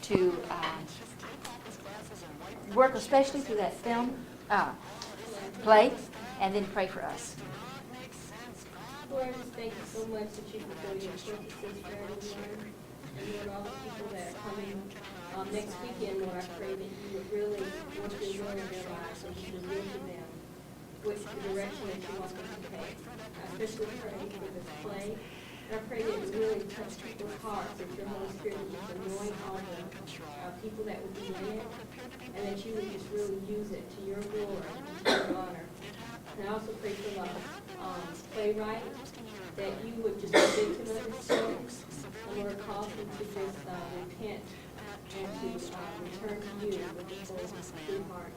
to work especially through that film, play, and then pray for us. Lord, I just thank you so much that you fulfill your purposes for everyone. And Lord, all the people that are coming next weekend, Lord, I pray that you would really work your will in their lives and you reveal to them which the direction that you want them to take. I especially pray for this play. And I pray that it would really touch people's hearts, that your Holy Spirit would just anoint all the people that would be in it, and that you would just really use it to your glory and to your honor. And I also pray for the playwright, that you would just begin to understand, and Lord, cause him to just repent and to return to you with a full true heart.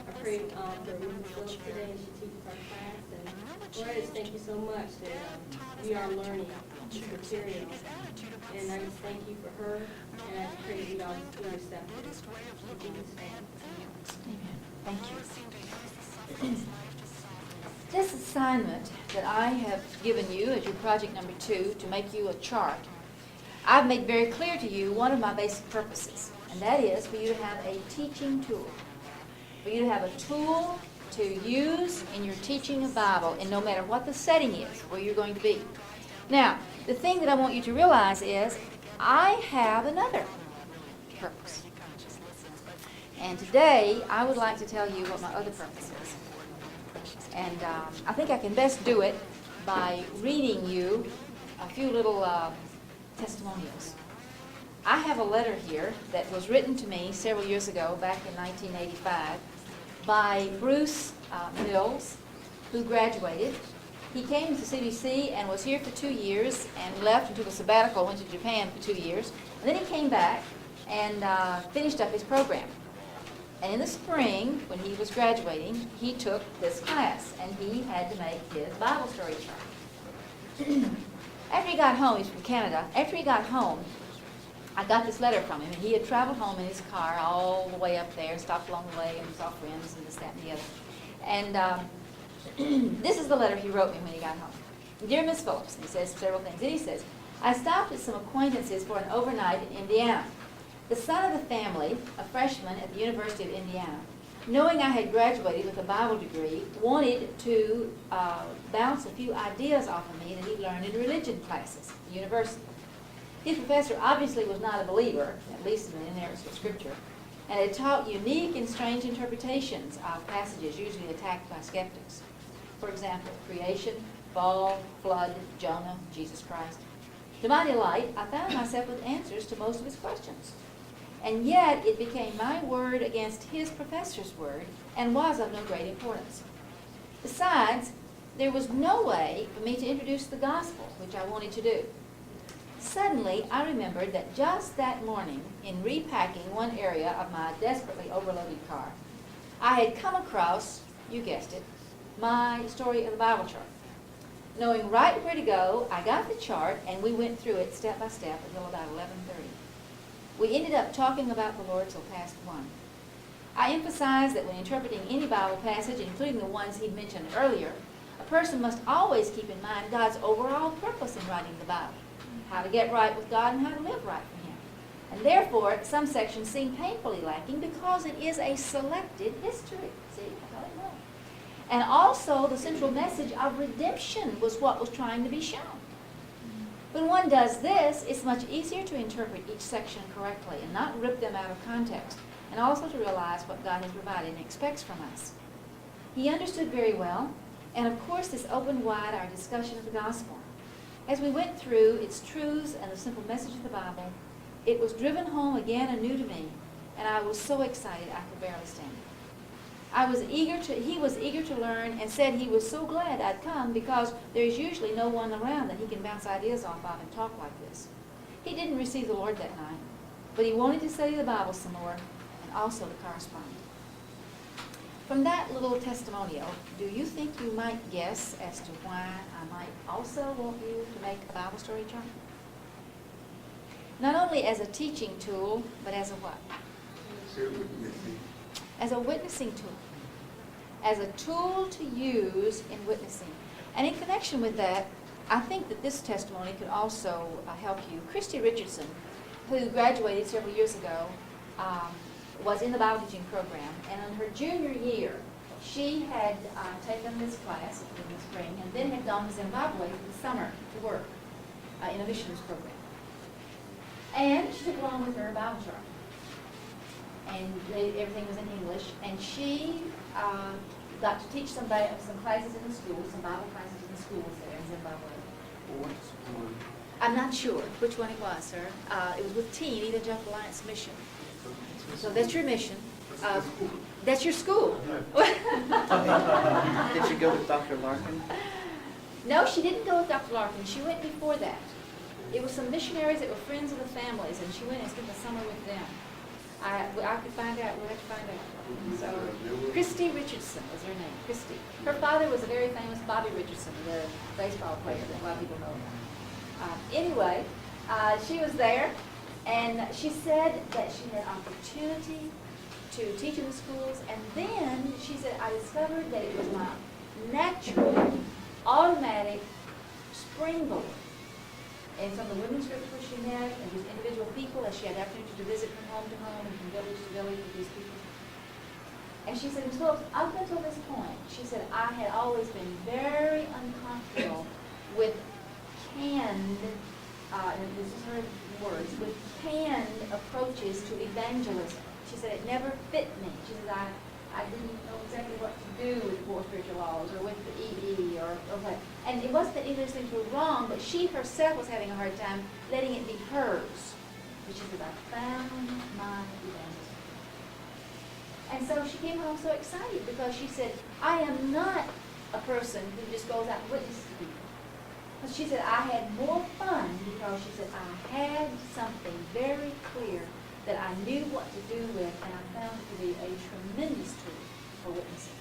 I pray for Mrs. Phillips today as she teaches our class, and Lord, I just thank you so much that we are learning this material, and I just thank you for her, and I just pray that we all just be receptive. In Jesus' name. Amen. Thank you. This assignment that I have given you as your project number 2 to make you a chart, I've made very clear to you one of my basic purposes, and that is for you to have a teaching tool. For you to have a tool to use in your teaching of Bible, and no matter what the setting is, where you're going to be. Now, the thing that I want you to realize is I have another purpose. And today, I would like to tell you what my other purpose is. And I think I can best do it by reading you a few little testimonials. I have a letter here that was written to me several years ago, back in 1985, by Bruce Mills, who graduated. He came to CBC and was here for 2 years and left and took a sabbatical, went to Japan for 2 years. And then he came back and finished up his program. And in the spring, when he was graduating, he took this class, and he had to make his Bible story chart. After he got home, he's from Canada, after he got home, I got this letter from him, and he had traveled home in his car all the way up there, stopped along the way, and saw friends, and this, that, and the other. And this is the letter he wrote me when he got home. Dear Miss Phillips, and he says several things. Then he says, I stopped at some acquaintances for an overnight in Indiana. The son of the family, a freshman at the University of Indiana, knowing I had graduated with a Bible degree, wanted to bounce a few ideas off of me that he learned in religion classes at the university. His professor obviously was not a believer, at least in the inerrancy of Scripture, and had taught unique and strange interpretations of passages usually attacked by skeptics. For example, creation, fall, flood, Jonah, Jesus Christ. To my delight, I found myself with answers to most of his questions. And yet, it became my word against his professor's word, and was of no great importance. Besides, there was no way for me to introduce the gospel, which I wanted to do. Suddenly, I remembered that just that morning, in repacking one area of my desperately overloaded car, I had come across, you guessed it, my story of the Bible chart. Knowing right where to go, I got the chart, and we went through it step by step until about 11:30. We ended up talking about the Lord till past 1. I emphasized that when interpreting any Bible passage, including the ones he mentioned earlier, a person must always keep in mind God's overall purpose in writing the Bible, how to get right with God and how to live right for Him. And therefore, some sections seem painfully lacking because it is a selected history. See, I got it wrong. And also, the central message of redemption was what was trying to be shown. When one does this, it's much easier to interpret each section correctly and not rip them out of context, and also to realize what God has provided and expects from us. He understood very well, and of course this opened wide our discussion of the gospel. As we went through its truths and the simple message of the Bible, it was driven home again anew to me, and I was so excited I could barely stand it. He was eager to learn and said he was so glad I'd come because there's usually no one around that he can bounce ideas off of and talk like this. He didn't receive the Lord that night, but he wanted to study the Bible some more and also to correspond. From that little testimonial, do you think you might guess as to why I might also want you to make a Bible story chart? Not only as a teaching tool, but as a what? As a witnessing tool. As a tool to use in witnessing. And in connection with that, I think that this testimony could also help you. Christy Richardson who graduated several years ago, was in the Bible teaching program, and in her junior year, she had taken this class in the spring and then had gone to Zimbabwe for the summer to work in a missions program. And she took along with her a Bible chart. And everything was in English. And she got to teach some classes in the school, some Bible classes in the schools there in Zimbabwe. I'm not sure which one it was, sir. It was with Teen, Evangelical Alliance Mission. So that's your mission. That's your school. Did she go with Dr. Larkin? No, she didn't go with Dr. Larkin. She went before that. It was some missionaries that were friends of the families, and she went and spent the summer with them. I could find out. We'll have to find out. So, Christy Richardson was her name. Christy. Her father was a very famous Bobby Richardson, the baseball player that a lot of people know about. Anyway, she was there, and she said that she had opportunity to teach in the schools, and then she said, I discovered that it was my natural, automatic springboard. And from the women's groups where she met, and just individual people, as she had the opportunity to visit from home to home and from village to village with these people. And she said, Ms. Phillips, up until this point, she said, I had always been very uncomfortable with canned, and this is her words, with canned approaches to evangelism. She said, it never fit me. She said, I didn't know exactly what to do with the four spiritual laws or with the EE or what. And it wasn't that either of those things were wrong, but she herself was having a hard time letting it be hers. But she said, I found my evangelism. And so she came home so excited because she said, I am not a person who just goes out and witnesses to people. But she said, I had more fun because she said, I had something very clear that I knew what to do with, and I found it to be a tremendous tool for witnessing.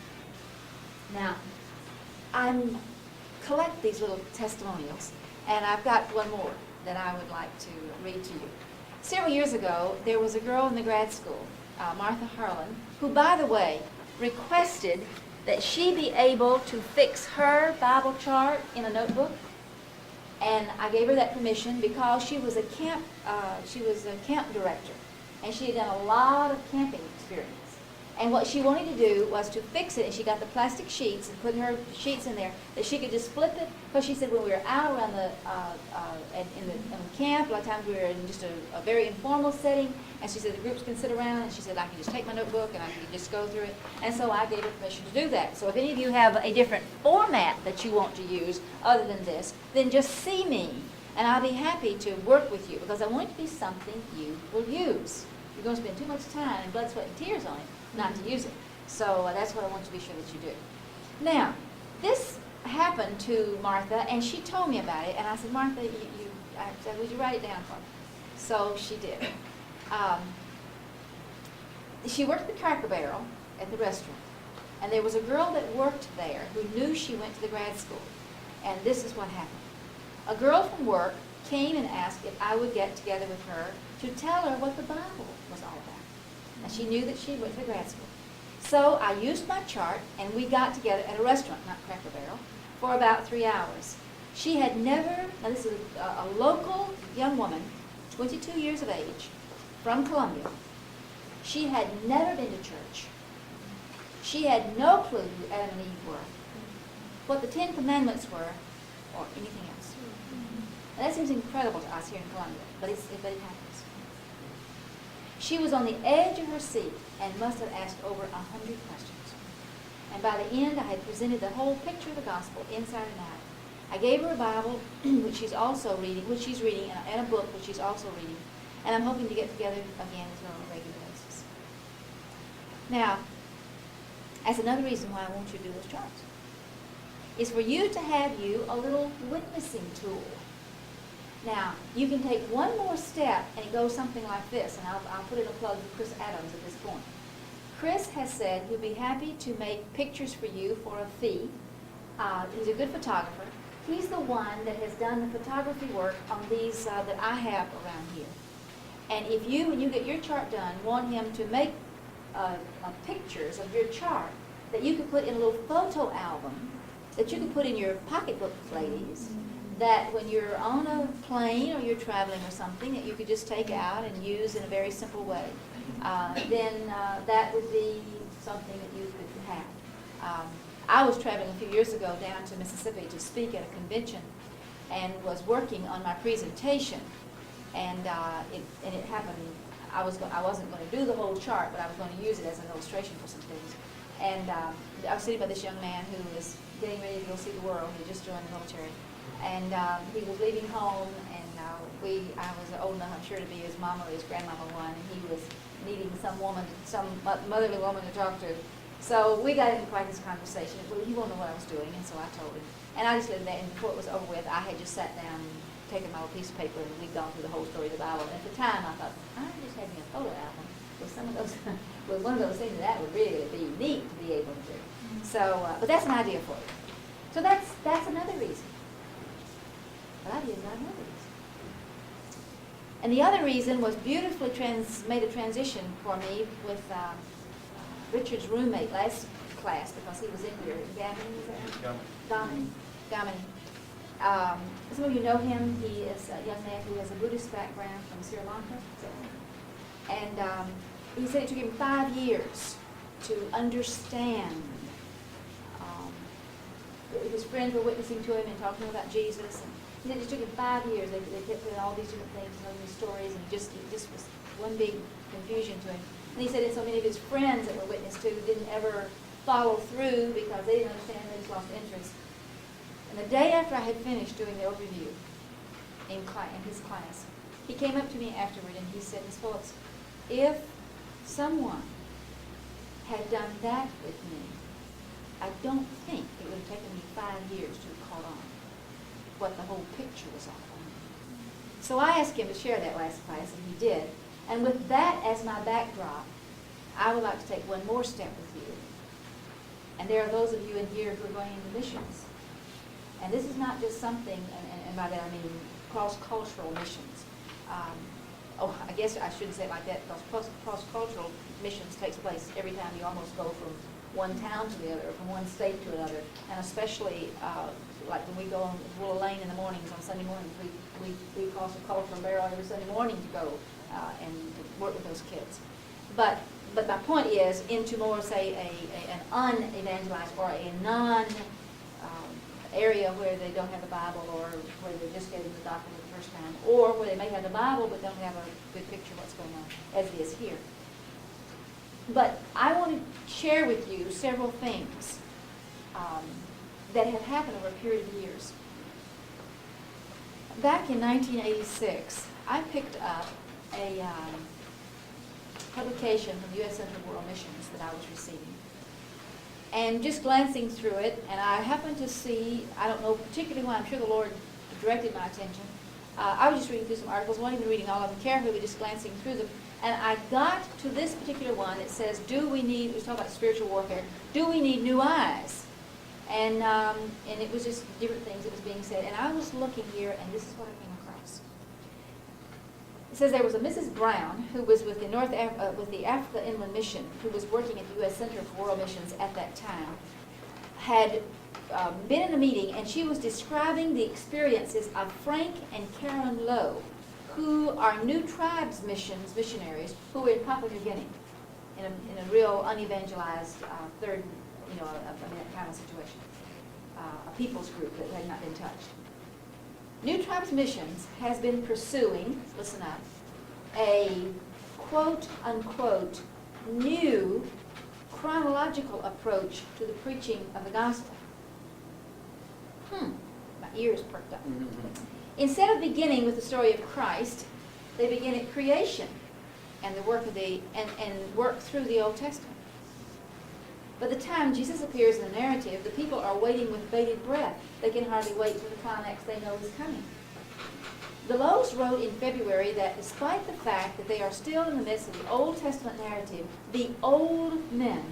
Now, I collect these little testimonials, and I've got one more that I would like to read to you. Several years ago, there was a girl in the grad school, Martha Harlan, who, by the way, requested that she be able to fix her Bible chart in a notebook. And I gave her that permission because she was a camp director, and she had done a lot of camping experience. And what she wanted to do was to fix it, and she got the plastic sheets and put her sheets in there that she could just flip it. Because she said when we were out around in the camp, a lot of times we were in just a very informal setting, and she said the groups can sit around, and she said I can just take my notebook and I can just go through it. And so I gave her permission to do that. So if any of you have a different format that you want to use other than this, then just see me, and I'll be happy to work with you because I want it to be something you will use. You're going to spend too much time and blood, sweat, and tears on it not to use it. So that's what I want to be sure that you do. Now, this happened to Martha, and she told me about it, and I said, Martha, I said, would you write it down for me? So she did. She worked at the Cracker Barrel at the restaurant, and there was a girl that worked there who knew she went to the grad school, and this is what happened. A girl from work came and asked if I would get together with her to tell her what the Bible was all about. And she knew that she went to the grad school. So I used my chart, and we got together at a restaurant, not Cracker Barrel, for about 3 hours. She had never, now this is a local young woman, 22 years of age, from Columbia. She had never been to church. She had no clue who Adam and Eve were, what the 10 Commandments were, or anything else. And that seems incredible to us here in Columbia, but it happens. She was on the edge of her seat and must have asked over 100 questions. And by the end, I had presented the whole picture of the gospel inside and out. I gave her a Bible, which she's reading, and a book, which she's also reading. And I'm hoping to get together again with her on a regular basis. Now, that's another reason why I want you to do those charts. Is for you to have a little witnessing tool. Now, you can take one more step, and it goes something like this, and I'll put in a plug for Chris Adams at this point. Chris has said he'll be happy to make pictures for you for a fee. He's a good photographer. He's the one that has done the photography work on these that I have around here. And if you, when you get your chart done, want him to make pictures of your chart that you could put in a little photo album that you could put in your pocketbook, ladies, that when you're on a plane or you're traveling or something that you could just take out and use in a very simple way, then that would be something that you could have. I was traveling a few years ago down to Mississippi to speak at a convention and was working on my presentation, and it happened. I wasn't going to do the whole chart, but I was going to use it as an illustration for some things. And I was sitting by this young man who was getting ready to go see the world. He just joined the military, and he was leaving home. And I was old enough, I'm sure, to be his mama or his grandmama one, and he was needing some woman, some motherly woman to talk to. So we got into quite this conversation. Well, he won't know what I was doing, and so I told him. And I just lived there, and before it was over with, I had just sat down and taken my little piece of paper, and we'd gone through the whole story of the Bible. And at the time, I thought, I'm just having a photo album with some of those, with one of those things that would really be neat to be able to do. So, but that's an idea for you. So that's another reason. But ideas are another reason. And the other reason was beautifully made a transition for me with Richard's roommate last class, because he was in here. Gamini. Some of you know him. He is a young man who has a Buddhist background from Sri Lanka. And he said it took him 5 years to understand. His friends were witnessing to him and talking to him about Jesus. And he said it took him 5 years. They kept putting all these different things and all these stories, and it just was one big confusion to him. And he said that so many of his friends that were witnessed to didn't ever follow through because they didn't understand, they just lost interest. And the day after I had finished doing the overview in his class, he came up to me afterward and he said, Ms. Phillips, if someone had done that with me, I don't think it would have taken me 5 years to have caught on what the whole picture was all about. So I asked him to share that last class, and he did. And with that as my backdrop, I would like to take one more step with you. And there are those of you in here who are going into missions. And this is not just something, and by that I mean cross-cultural missions. I guess I shouldn't say it like that, because cross-cultural missions takes place every time you almost go from one town to the other, or from one state to another. And especially, like when we go on Willow Lane in the mornings on Sunday mornings, we cross a cultural barrel every Sunday morning to go and work with those kids. But my point is, into more, say, an unevangelized or a non area where they don't have the Bible, or where they're just getting the doctrine for the first time, or where they may have the Bible but don't have a good picture of what's going on, as it is here. But I want to share with you several things that have happened over a period of years. Back in 1986, I picked up a publication from the U.S. Center for World Missions that I was receiving. And just glancing through it, and I happened to see, I don't know particularly why, I'm sure the Lord directed my attention. I was just reading through some articles, wasn't even reading all of them carefully, just glancing through them. And I got to this particular one. It says, it was talking about spiritual warfare, do we need new eyes? And it was just different things that was being said. And I was looking here, and this is what I came across. It says there was a Mrs. Brown who was with the Africa Inland Mission, who was working at the U.S. Center for World Missions at that time, had been in a meeting, and she was describing the experiences of Frank and Carolyn Lowe, who are New Tribes missionaries who were in Papua New Guinea, in a real unevangelized third, kind of situation, a people's group that had not been touched. New Tribes Missions has been pursuing, listen up, a quote-unquote new chronological approach to the preaching of the gospel. My ears perked up. Instead of beginning with the story of Christ, they begin at creation and the work of and work through the Old Testament. By the time Jesus appears in the narrative, the people are waiting with bated breath. They can hardly wait for the climax they know is coming. The Lowes wrote in February that despite the fact that they are still in the midst of the Old Testament narrative, the old men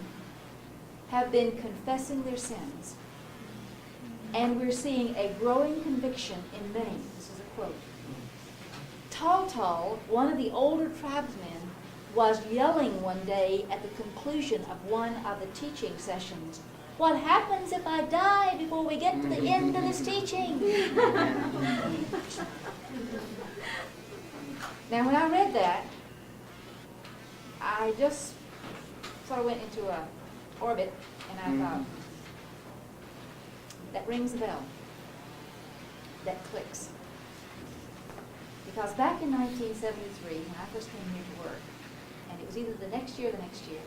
have been confessing their sins. And we're seeing a growing conviction in many. This is a quote. Tall, one of the older tribesmen, was yelling one day at the conclusion of one of the teaching sessions, what happens if I die before we get to the end of this teaching? Now, when I read that, I just sort of went into a orbit, and I thought, that rings a bell. That clicks. Because back in 1973, when I first came here to work, and it was either the next year or the next year,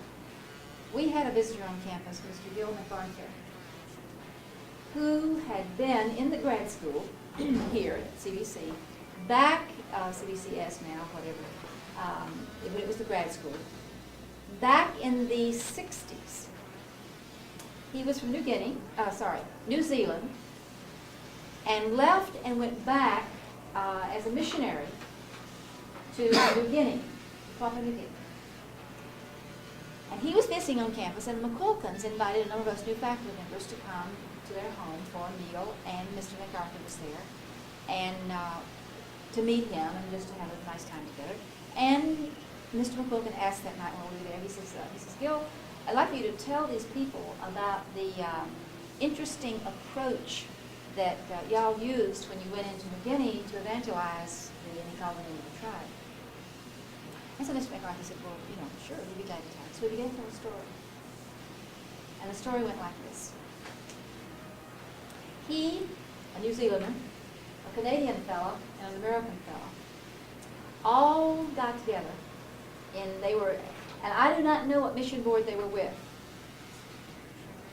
we had a visitor on campus, Mr. Gil MacArthur, who had been in the grad school here at CBC, back, CBCS now, whatever, it was the grad school, back in the 60s. He was from New Zealand, and left and went back as a missionary to New Guinea, Papua New Guinea. And he was visiting on campus, and the McQuilkins invited a number of us new faculty members to come to their home for a meal, and Mr. MacArthur was there, and to meet him and just to have a nice time together. And Mr. McQuilkin asked that night when we were there, he says, Gil, I'd like you to tell these people about the interesting approach that y'all used when you went into New Guinea to evangelize the Inequality of the tribe. And so Mr. MacArthur said, well, sure, we'd be glad to tell. So we began to tell a story. And the story went like this. He, a New Zealander, a Canadian fellow, and an American fellow, all got together, and I do not know what mission board they were with,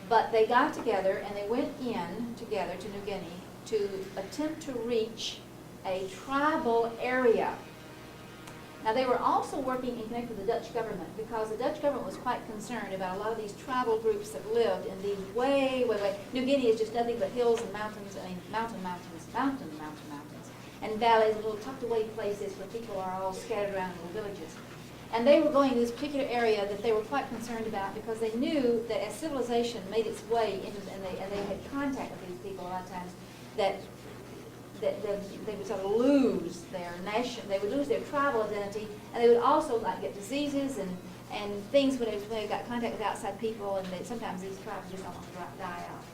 but they got together and they went in together to New Guinea to attempt to reach a tribal area. Now, they were also working in connection with the Dutch government, because the Dutch government was quite concerned about a lot of these tribal groups that lived in these way. New Guinea is just nothing but hills and mountains, mountains, and valleys, and little tucked away places where people are all scattered around in little villages. And they were going to this particular area that they were quite concerned about, because they knew that as civilization made its way into, and they had contact with these people a lot of times, that they would sort of lose their nation, they would lose their tribal identity, and they would also get diseases and things when they got contact with outside people, and sometimes these tribes just almost die out.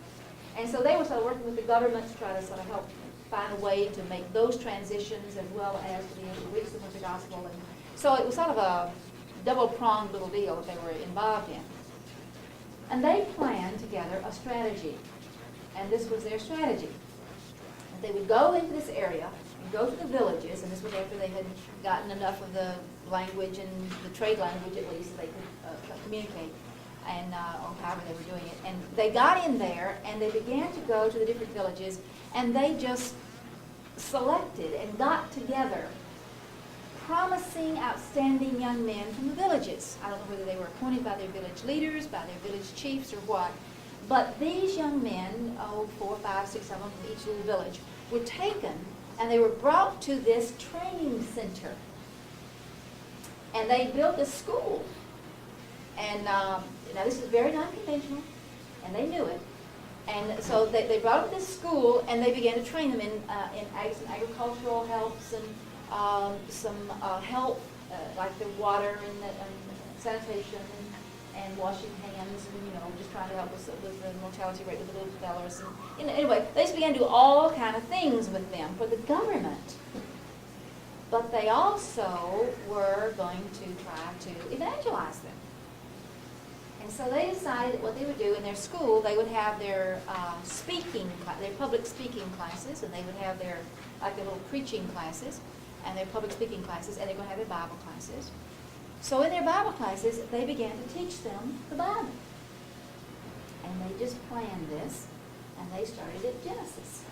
And so they were sort of working with the government to try to sort of help find a way to make those transitions, as well as to be able to reach them with the gospel. And so it was sort of a double-pronged little deal that they were involved in. And they planned together a strategy, and this was their strategy. They would go into this area and go to the villages, and this was after they had gotten enough of the language, and the trade language at least, so they could communicate, and or however they were doing it. And they got in there, and they began to go to the different villages, and they just selected and got together promising, outstanding young men from the villages. I don't know whether they were appointed by their village leaders, by their village chiefs, or what. But these young men, 4, 5, 6 of them from each little village, were taken, and they were brought to this training center. And they built a school. And now this is very non-conventional, and they knew it. And so they brought them to this school, and they began to train them in some agricultural helps, and some help, like the water and sanitation, and washing hands, and just trying to help with the mortality rate with the little fellas. And anyway, they just began to do all kind of things with them for the government. But they also were going to try to evangelize them. And so they decided that what they would do in their school, they would have their their public speaking classes, and they would have their little preaching classes, and their public speaking classes, and they're going to have their Bible classes. So in their Bible classes, they began to teach them the Bible. And they just planned this, and they started at Genesis.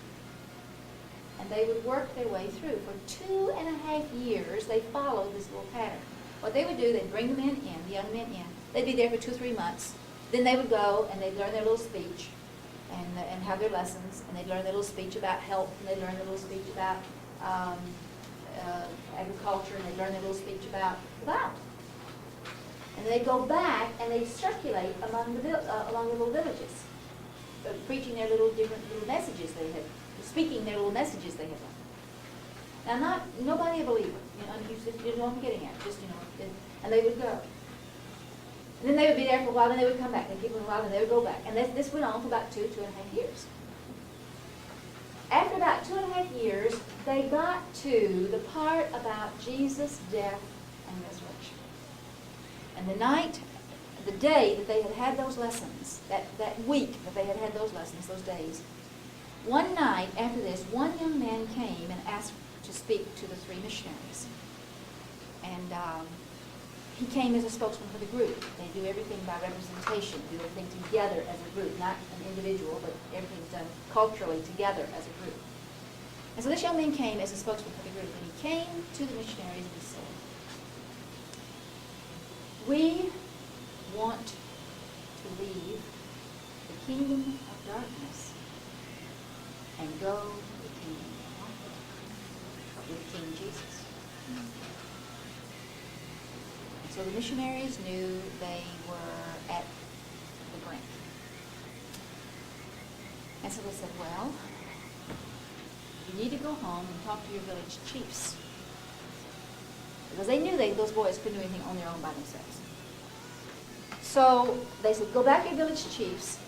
And they would work their way through. For 2.5 years, they followed this little pattern. What they would do, they'd bring the men in, the young men in. They'd be there for 2 or 3 months. Then they would go, and they'd learn their little speech, and have their lessons, and they'd learn their little speech about health, and they'd learn their little speech about agriculture, and they'd learn their little speech about the Bible. And they'd go back, and they'd circulate along the little villages, preaching their different little messages they had, speaking their little messages they had learned. Now, nobody a believer, you know what I'm getting at, and they would go. And then they would be there for a while, then they would come back. They'd keep them a while, and they would go back. And this went on for about 2.5 years. After about 2.5 years, they got to the part about Jesus' death and resurrection. And the day that they had had those lessons, that week that they had had those lessons, those days, one night after this, one young man came and asked to speak to the 3 missionaries. And he came as a spokesman for the group. They do everything by representation, do everything together as a group, not an individual, but everything's done culturally together as a group. And so this young man came as a spokesman for the group, and he came to the missionaries and he said, "We want to leave the kingdom of darkness and go to the kingdom of light with King Jesus." So the missionaries knew they were at the brink. And so they said, "Well, you need to go home and talk to your village chiefs." Because they knew those boys couldn't do anything on their own by themselves. So they said, "Go back to your village chiefs,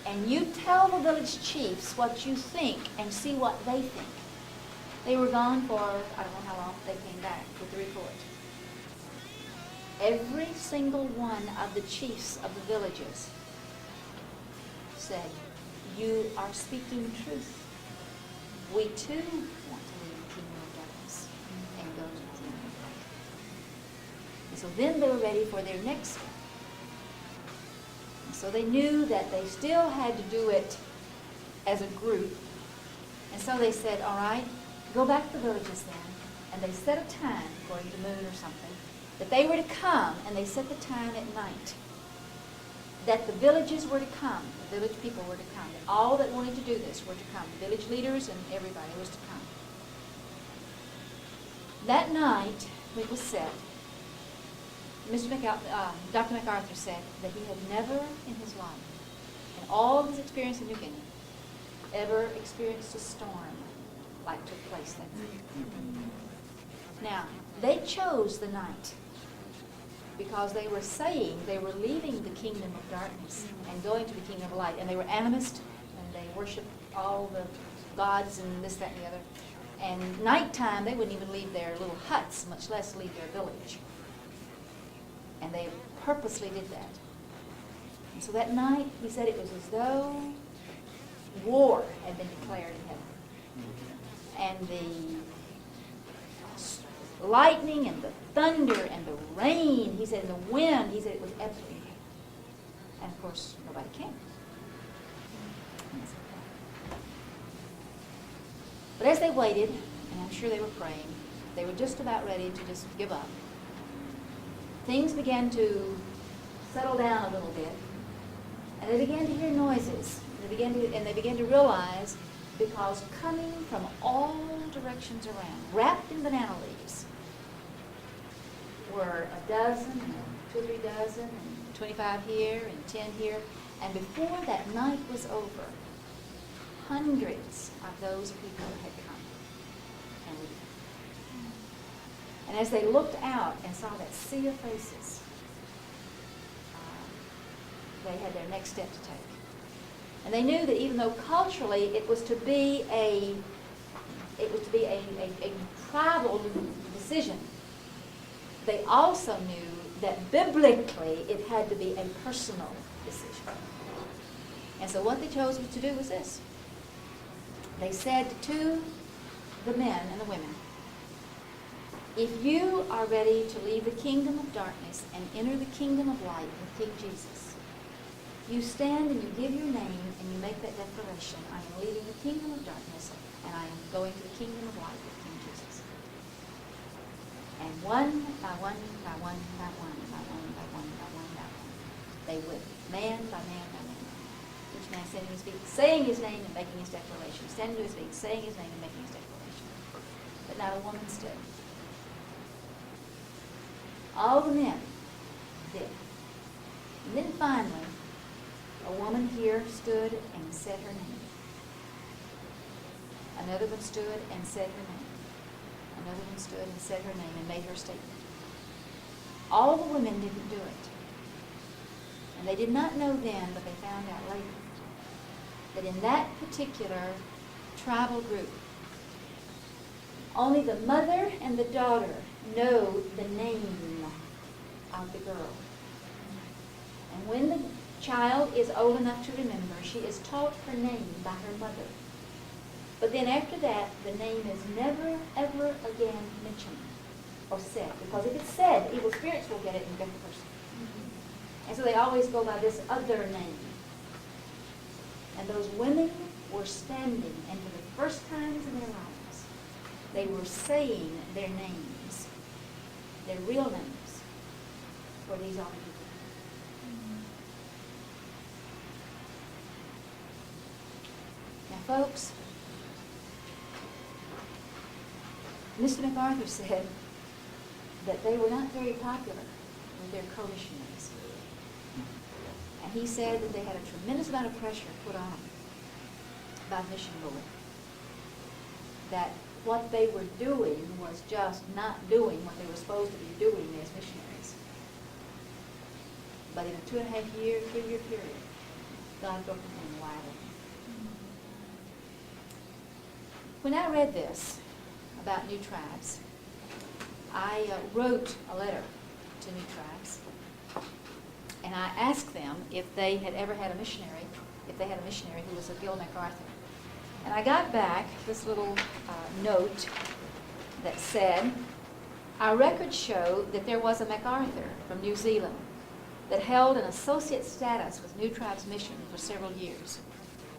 and you tell the village chiefs what you think and see what they think." They were gone for, I don't know how long, they came back with the report. Every single one of the chiefs of the villages said, "You are speaking truth. We too want to leave the kingdom of darkness and go to the kingdom of light." And so then they were ready for their next step. And so they knew that they still had to do it as a group. And so they said, "All right, go back to the villages then." And they set a time, according to the moon or something, that they were to come, and they set the time at night. That the villages were to come, the village people were to come. That all that wanted to do this were to come. The village leaders and everybody was to come. That night, when it was set, Dr. MacArthur said that he had never in his life, in all of his experience in New Guinea, ever experienced a storm like took place that night. Now, they chose the night because they were saying they were leaving the kingdom of darkness and going to the kingdom of light. And they were animist, and they worshiped all the gods and this, that, and the other. And nighttime, they wouldn't even leave their little huts, much less leave their village. And they purposely did that. And so that night, he said it was as though war had been declared in heaven. And the lightning and the thunder and the rain, he said, and the wind, he said it was epic. And of course, nobody came. But as they waited, and I'm sure they were praying, they were just about ready to just give up. Things began to settle down a little bit, and they began to hear noises. They began to realize, because coming from all directions around, wrapped in banana leaves, were a dozen, and 2 or 3 dozen, and 25 here, and 10 here. And before that night was over, hundreds of those people had come and leave. And as they looked out and saw that sea of faces, they had their next step to take. And they knew that even though culturally it was to be a tribal decision, they also knew that biblically it had to be a personal decision. And so what they chose to do was this. They said to the men and the women, "If you are ready to leave the kingdom of darkness and enter the kingdom of light with King Jesus, you stand and you give your name and you make that declaration, I am leaving the kingdom of darkness and I am going to the kingdom of light with King Jesus." And one by one, by one, by one, by one, by one, by one, by one, they would, man by man by man. Each man standing to his feet, saying his name and making his declaration. Standing to his feet, saying his name and making his declaration. But not a woman stood. All the men did. And then finally, a woman here stood and said her name. Another one stood and said her name. Another one stood and said her name and made her statement. All the women didn't do it. And they did not know then, but they found out later, that in that particular tribal group, only the mother and the daughter know the name of the girl. And when the child is old enough to remember, she is taught her name by her mother. But then after that, the name is never, ever again mentioned or said. Because if it's said, evil spirits will get it and get the person. And so they always go by this other name. And those women were standing, and for the first times in their lives, they were saying their names, their real names, for these other people. Now, folks, Mr. MacArthur said that they were not very popular with their co-missionaries. And he said that they had a tremendous amount of pressure put on them by Mission Board. That what they were doing was just not doing what they were supposed to be doing as missionaries. But in a 2.5-year, 3-year period, God broke them wide open. When I read this about New Tribes, I wrote a letter to New Tribes, and I asked them if they had ever had a missionary, who was a Gil MacArthur. And I got back this little note that said, our records show that there was a MacArthur from New Zealand that held an associate status with New Tribes Mission for several years.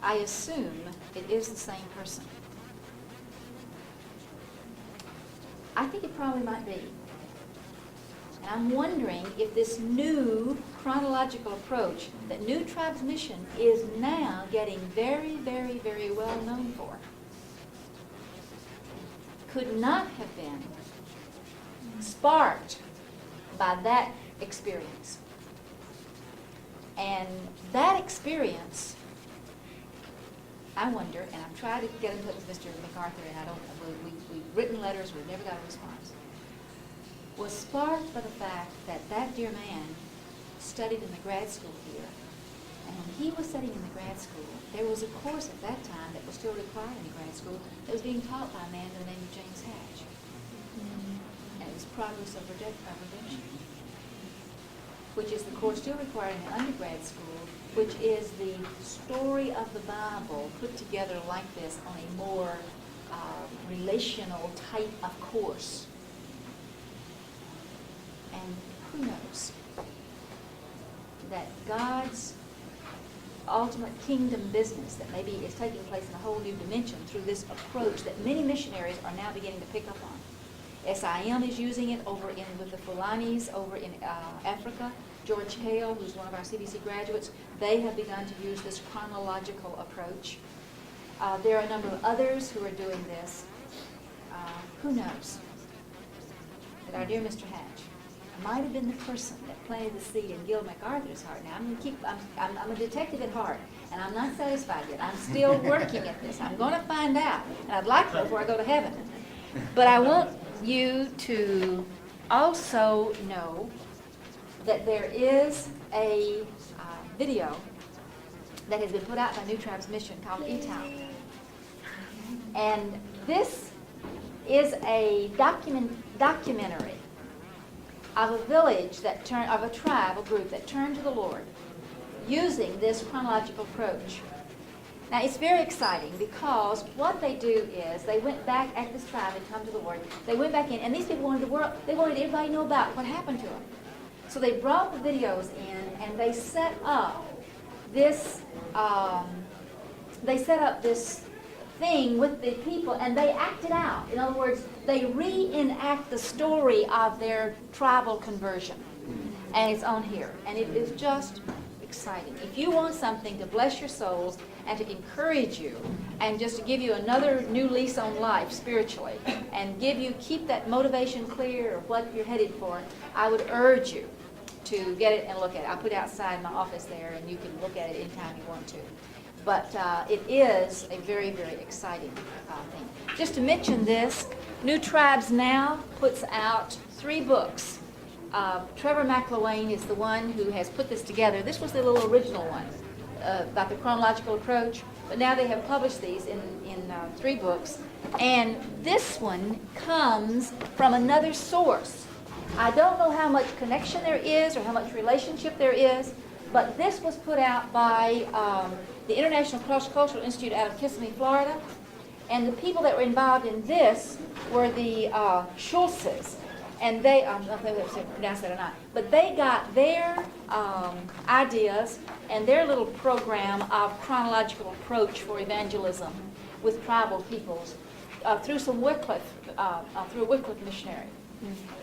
I assume it is the same person. I think it probably might be. And I'm wondering if this new chronological approach that New Tribes Mission is now getting very, very, very well known for could not have been sparked by that experience. And that experience, I wonder, and I've tried to get in touch with Mr. MacArthur, and I don't. We've written letters, we've never got a response. Was sparked by the fact that that dear man studied in the grad school here, and when he was studying in the grad school, there was a course at that time that was still required in the grad school that was being taught by a man by the name of James Hatch, and it was Progress of Redemption, which is the course still required in the undergrad school, which is the story of the Bible put together like this on a more relational type of course. And who knows that God's ultimate kingdom business that maybe is taking place in a whole new dimension through this approach that many missionaries are now beginning to pick up on. SIM is using it with the Fulanis over in Africa. George Hale, who's one of our CBC graduates, they have begun to use this chronological approach. There are a number of others who are doing this. Who knows that our dear Mr. Hatch might have been the person that planted the seed in Gil MacArthur's heart. Now, I'm a detective at heart, and I'm not satisfied yet. I'm still working at this. I'm going to find out, and I'd like to before I go to heaven. But I want you to also know that there is a video that has been put out by New Tribes Mission called E-Town. And this is a documentary of a village of a tribe, a group that turned to the Lord using this chronological approach. Now, it's very exciting because what they do is they went back after this tribe had come to the Lord. They went back in, and these people wanted everybody to know about what happened to them. So they brought the videos in, and they set up this thing with the people, and they act it out. In other words, they reenact the story of their tribal conversion. And it's on here. And it is just exciting. If you want something to bless your souls and to encourage you and just to give you another new lease on life spiritually and keep that motivation clear of what you're headed for, I would urge you to get it and look at it. I'll put it outside my office there, and you can look at it anytime you want to. But it is a very, very exciting thing. Just to mention this, New Tribes now puts out 3 books Trevor McIlwain is the one who has put this together. This was the little original one about the chronological approach, but now they have published these in 3 books. And this one comes from another source. I don't know how much connection there is or how much relationship there is, but this was put out by the International Cross-Cultural Institute out of Kissimmee, Florida. And the people that were involved in this were the Schultzes. And they, I don't know if they pronounced that or not, but they got their ideas and their little program of chronological approach for evangelism with tribal peoples through some Wycliffe, through a Wycliffe missionary.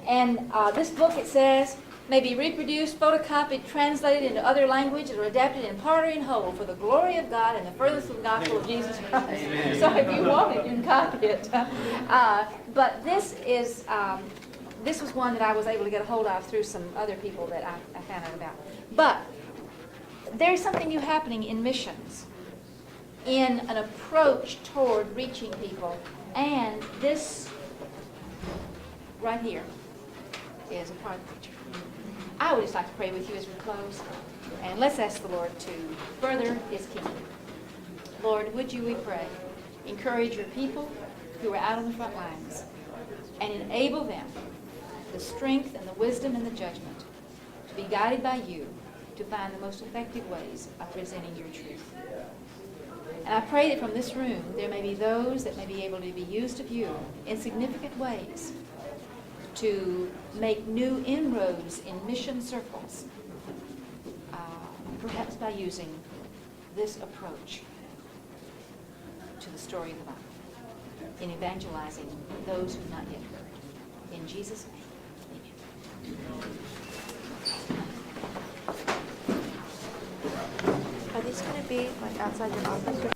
And this book, it says, may be reproduced, photocopied, translated into other languages, or adapted in part or in whole for the glory of God and the furtherance of the gospel of Jesus Christ. Amen. So if you want it, you can copy it. But this is, this was one that I was able to get a hold of through some other people that I found out about. But there's something new happening in missions, in an approach toward reaching people. And this right here is a part of the picture. I would just like to pray with you as we close. And let's ask the Lord to further His kingdom. Lord, would you, we pray, encourage your people who are out on the front lines and enable them the strength and the wisdom and the judgment to be guided by you to find the most effective ways of presenting your truth. And I pray that from this room there may be those that may be able to be used of you in significant ways to make new inroads in mission circles, perhaps by using this approach to the story of the Bible, in evangelizing those who have not yet heard. In Jesus' name, amen. Are these going to be like outside your office?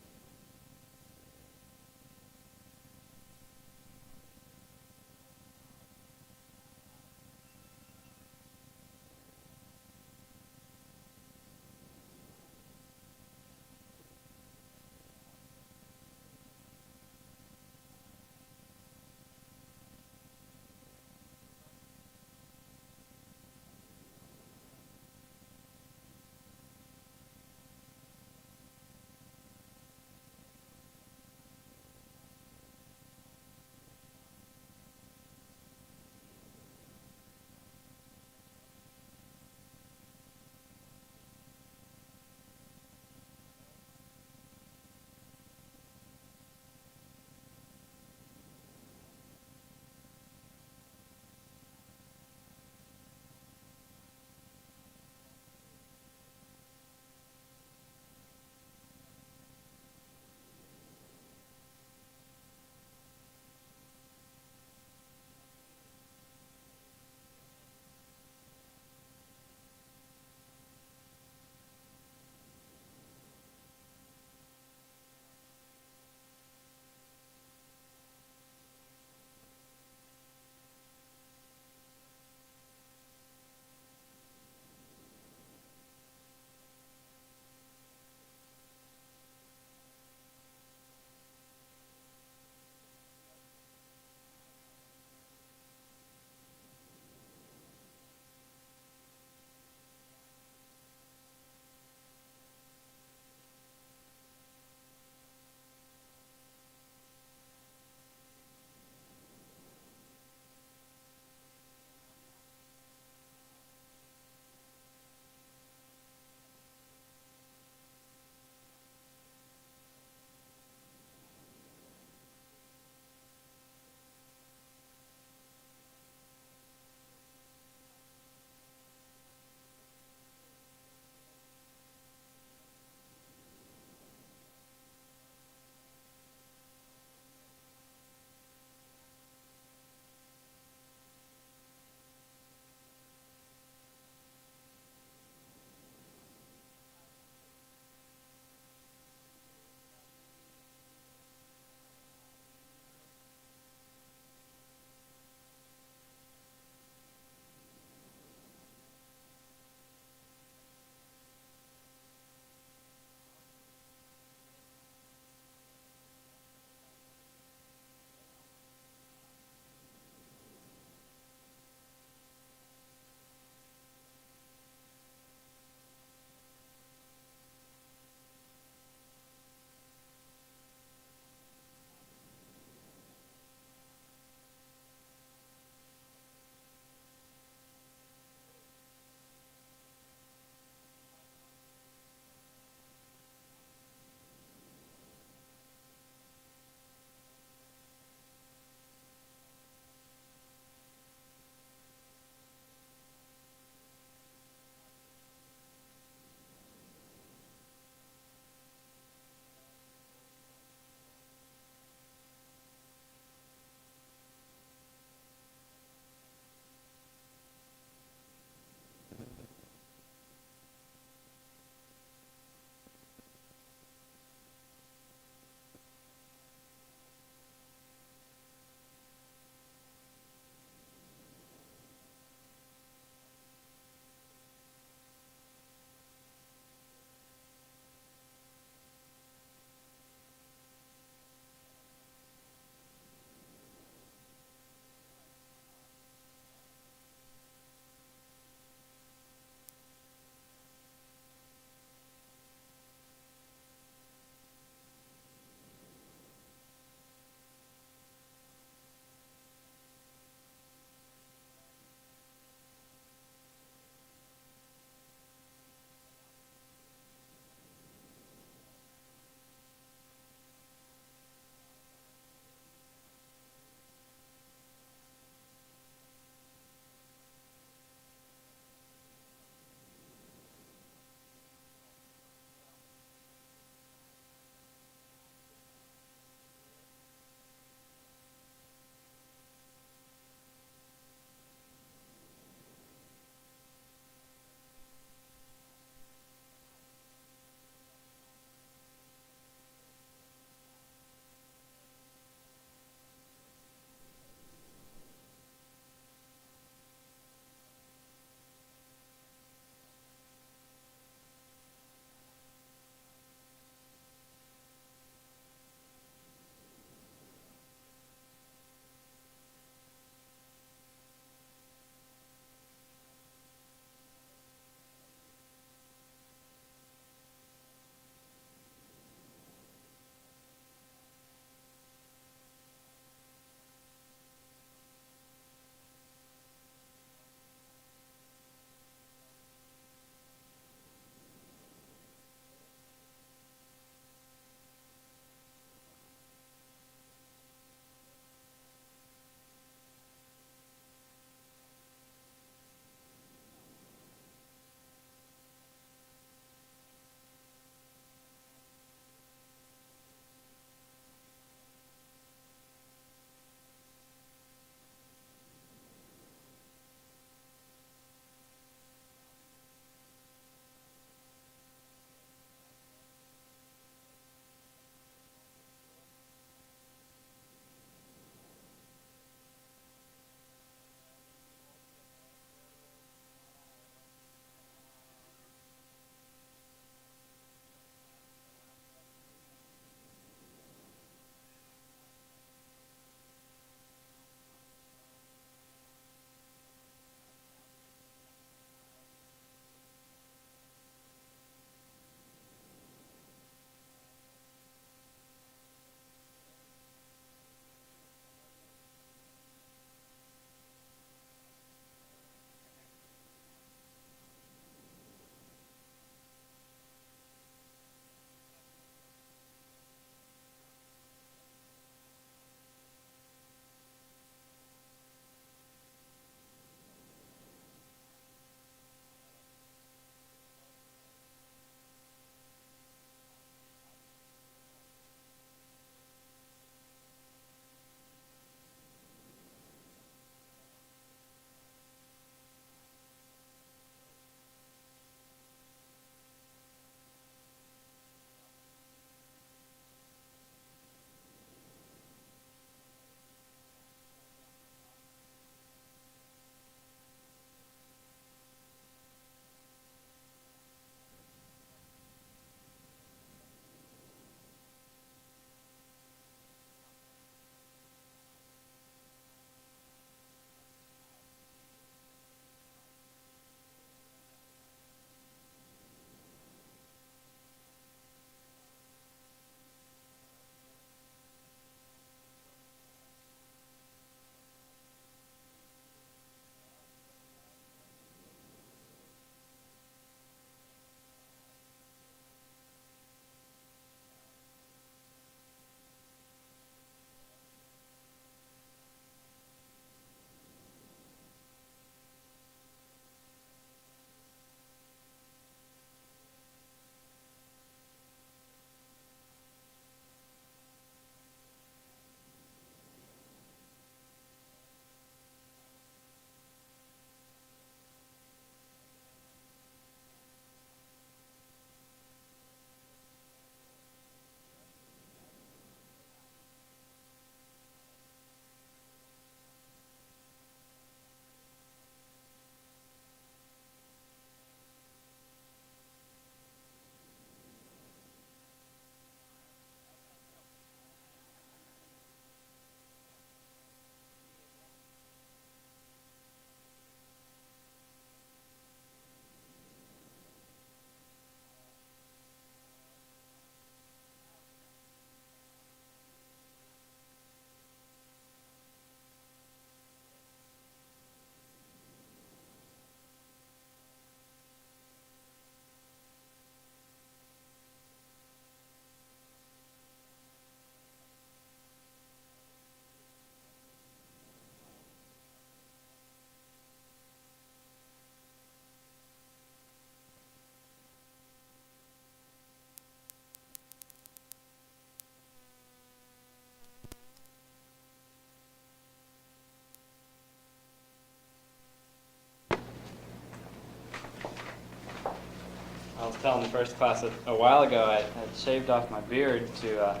was telling the first class a while ago, I had shaved off my beard to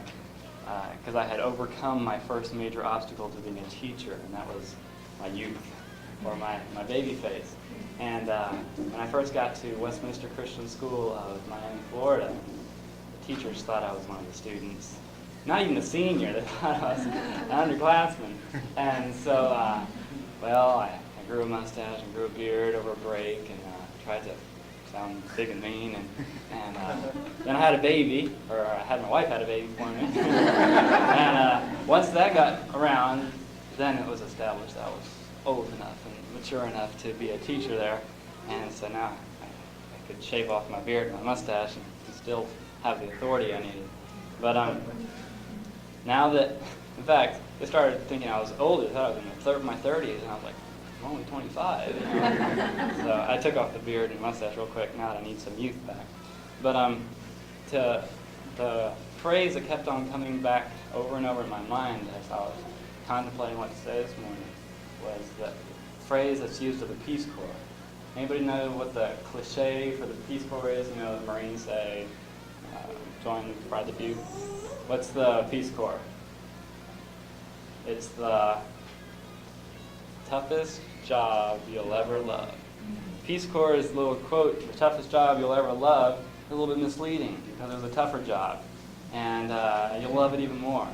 because I had overcome my first major obstacle to being a teacher, and that was my youth, or my baby face. And when I first got to Westminster Christian School of Miami, Florida, the teachers thought I was one of the students. Not even a senior, they thought I was an underclassman. And so, I grew a mustache and grew a beard over a break and tried to sound big and mean. And then I had a baby, or I had my wife had a baby for me. And once that got around, then it was established that I was old enough and mature enough to be a teacher there. And so now I could shave off my beard and my mustache and still have the authority I needed. But now that, in fact, they started thinking I was older. They thought I was in my 30s, and I was like, I'm only 25. You know? So I took off the beard and mustache real quick now that I need some youth back. But the phrase that kept on coming back over and over in my mind as I was contemplating what to say this morning was the phrase that's used of the Peace Corps. Anybody know what the cliche for the Peace Corps is? You know, the Marines say, join, pride the few. What's the Peace Corps? It's the toughest job you'll ever love. Peace Corps' little quote, the toughest job you'll ever love, is a little bit misleading because there's a tougher job. And you'll love it even more.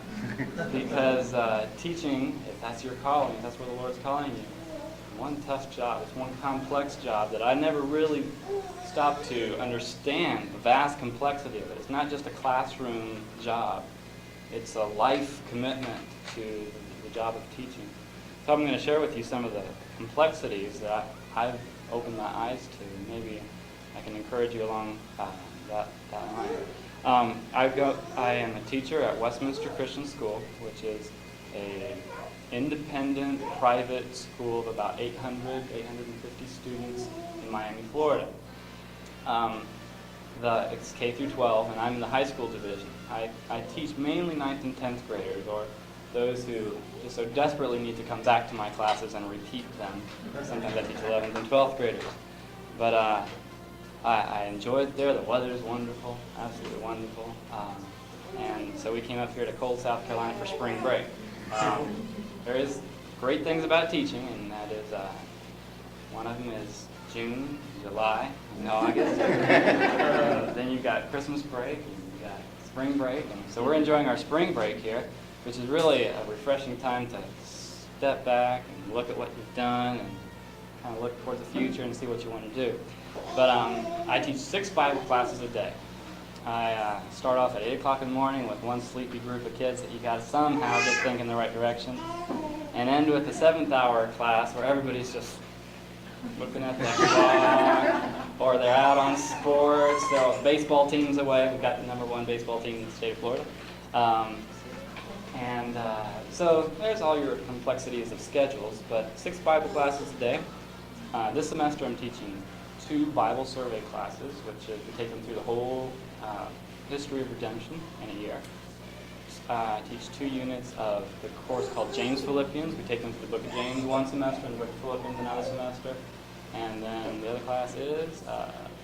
Because teaching, if that's your calling, if that's where the Lord's calling you, one tough job, it's one complex job that I never really stopped to understand the vast complexity of it. It's not just a classroom job. It's a life commitment to the job of teaching. So I'm going to share with you some of the complexities that I've opened my eyes to. Maybe I can encourage you along that line. I am a teacher at Westminster Christian School, which is an independent private school of about 850 students in Miami, Florida. It's K through 12, and I'm in the high school division. I teach mainly 9th and 10th graders, or those who just so desperately need to come back to my classes and repeat them. Sometimes I teach 11th and 12th graders. But I enjoyed it there. The weather's wonderful, absolutely wonderful. And so we came up here to cold South Carolina for spring break. There is great things about teaching, and that is one of them is June, July, and August. Then you've got Christmas break, and you've got spring break. And so we're enjoying our spring break here, which is really a refreshing time to step back and look at what you've done and kind of look towards the future and see what you want to do. But I teach 6 Bible classes a day. I start off at 8 o'clock in the morning with one sleepy group of kids that you got to somehow get thinking the right direction, and end with the 7th hour class where everybody's just looking at that clock, or they're out on sports. So baseball team's away. We've got the #1 baseball team in the state of Florida. So there's all your complexities of schedules, but 6 Bible classes a day. This semester I'm teaching 2 Bible survey classes, which is we take them through the whole history of redemption in a year. I teach 2 units of the course called James Philippians. We take them through the book of James one semester and the book of Philippians another semester. And then the other class is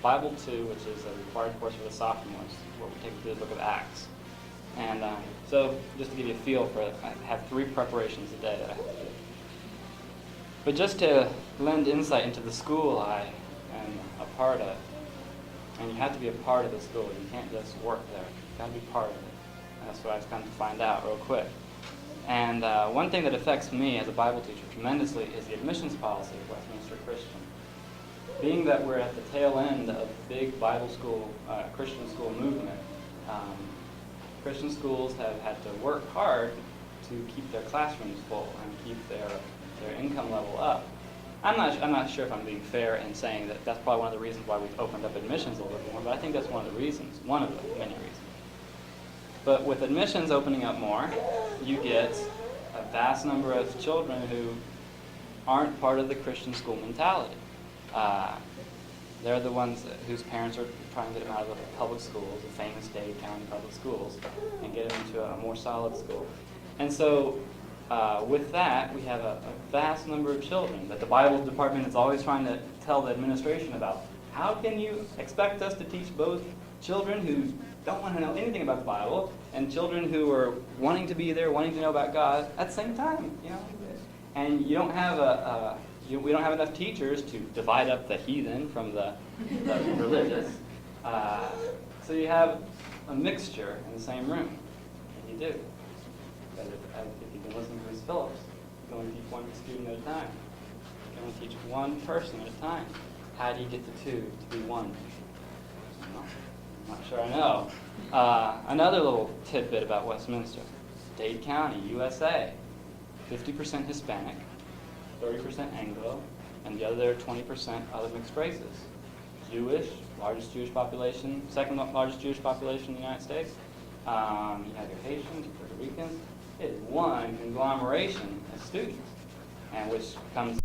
Bible 2, which is a required course for the sophomores, where we take them through the book of Acts. And so just to give you a feel for it, I have 3 preparations a day that I have to do. But just to lend insight into the school I am a part of, and you have to be a part of the school. You can't just work there. You've got to be part of it. And that's what I've come to find out real quick. And one thing that affects me as a Bible teacher tremendously is the admissions policy of Westminster Christian. Being that we're at the tail end of the big Bible school, Christian school movement, Christian schools have had to work hard to keep their classrooms full and keep their income level up. I'm not sure if I'm being fair in saying that that's probably one of the reasons why we've opened up admissions a little bit more, but I think that's one of the reasons, one of the many reasons. But with admissions opening up more, you get a vast number of children who aren't part of the Christian school mentality. They're the ones whose parents are trying to get them out of the public schools, the famous Dade County public schools, and get them into a more solid school. And so with that, we have a vast number of children that the Bible department is always trying to tell the administration about. how can you expect us to teach both children who don't want to know anything about the Bible and children who are wanting to be there, wanting to know about God at the same time? You know, and you don't have we don't have enough teachers to divide up the heathen from the religious. So you have a mixture in the same room. And you do. But if you've been listening to Ms. Phillips, you can only teach one student at a time. You can only teach one person at a time. How do you get the two to be one? Well, I'm not sure I know. Another little tidbit about Westminster. Dade County, USA. 50% Hispanic, 30% Anglo, and the other 20% other mixed races. Jewish, largest Jewish population, second largest Jewish population in the United States. You have your Haitians, your Puerto Ricans. It is one conglomeration of students, and which comes